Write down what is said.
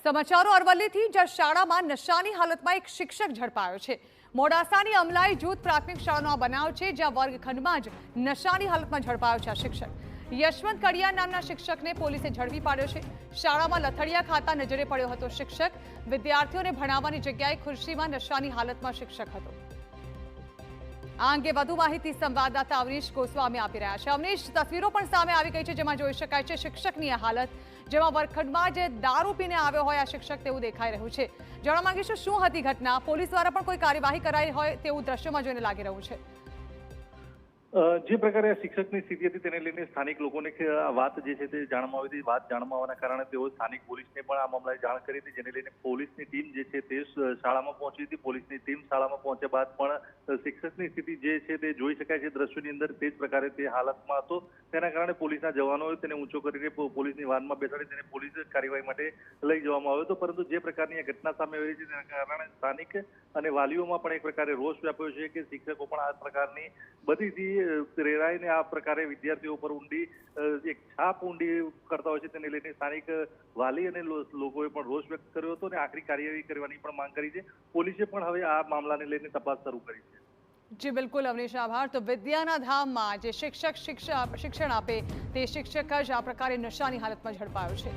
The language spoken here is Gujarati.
સમાચારો અરવલ્લીથી જ્યાં શાળામાં નશાની હાલતમાં એક શિક્ષક ઝડપાયો છે। મોડાસાની અમલાઈ જૂથ પ્રાથમિક શાળાનો આ બનાવ છે, જ્યાં વર્ગખંડમાં જ નશાની હાલતમાં ઝડપાયો છે આ શિક્ષક। યશવંત કડિયા નામના શિક્ષકને પોલીસે ઝડપી પાડ્યો છે। શાળામાં લથડિયા ખાતા નજરે પડ્યો હતો શિક્ષક। વિદ્યાર્થીઓને ભણાવવાની જગ્યાએ ખુરશીમાં નશાની હાલતમાં શિક્ષક હતો। આ અંગે વધુ માહિતી સંવાદદાતા અવનીશ ગોસ્વામી આપી રહ્યા છે। અવનીશ, તસવીરો પણ સામે આવી ગઈ છે, જેમાં જોઈ શકાય છે શિક્ષકની આ હાલત, જેમાં વર્ગખંડમાં જ દારૂ પીને આવ્યો હોય આ શિક્ષક તેવું દેખાઈ રહ્યું છે। જાણવા માંગીશું શું હતી ઘટના? પોલીસ દ્વારા પણ કોઈ કાર્યવાહી કરાઈ હોય તેવું દ્રશ્યમાં જોઈને લાગી રહ્યું છે। જે પ્રકારે શિક્ષકની સ્થિતિ હતી તેને લઈને સ્થાનિક લોકોને વાત જે છે તે જાણવામાં આવી હતી। વાત જાણવામાં આવવાના કારણે તેઓ સ્થાનિક પોલીસને પણ આ મામલાની જાણ કરી હતી, જેને લઈને પોલીસની ટીમ જે છે તે શાળામાં પહોંચી હતી। પોલીસની ટીમ શાળામાં પહોંચ્યા બાદ પણ શિક્ષકની સ્થિતિ જે છે તે જોઈ શકાય છે દ્રશ્યોની અંદર, તે જ પ્રકારે તે હાલતમાં હતો। તેના કારણે પોલીસના જવાનોએ તેને ઊંચો કરીને પોલીસની વાનમાં બેસાડી તેને પોલીસ કાર્યવાહી માટે લઈ જવામાં આવ્યો હતો। પરંતુ જે પ્રકારની આ ઘટના સામે આવી છે તેના કારણે સ્થાનિક અને વાલીઓમાં પણ એક પ્રકારે રોષ વ્યાપ્યો છે કે શિક્ષકો પણ આ પ્રકારની બધીથી પ્રેરાઈને આ પ્રકારે વિદ્યાર્થીઓ પર એક છાપ ઊંડી કરતા હોય છે, તેને લઈને સ્થાનિક વાલી અને લોકોએ પણ રોષ વ્યક્ત કર્યો હતો અને આખરી કાર્યવાહી કરવાની પણ માંગ કરી છે। પોલીસે પણ હવે આ મામલાને લઈને તપાસ શરૂ કરી છે। જી બિલકુલ અવનીશ, આભાર। તો વિદ્યાના ધામમાં જે શિક્ષણ આપે તે શિક્ષક જ આ પ્રકારે નશાની હાલતમાં ઝડપાયો છે।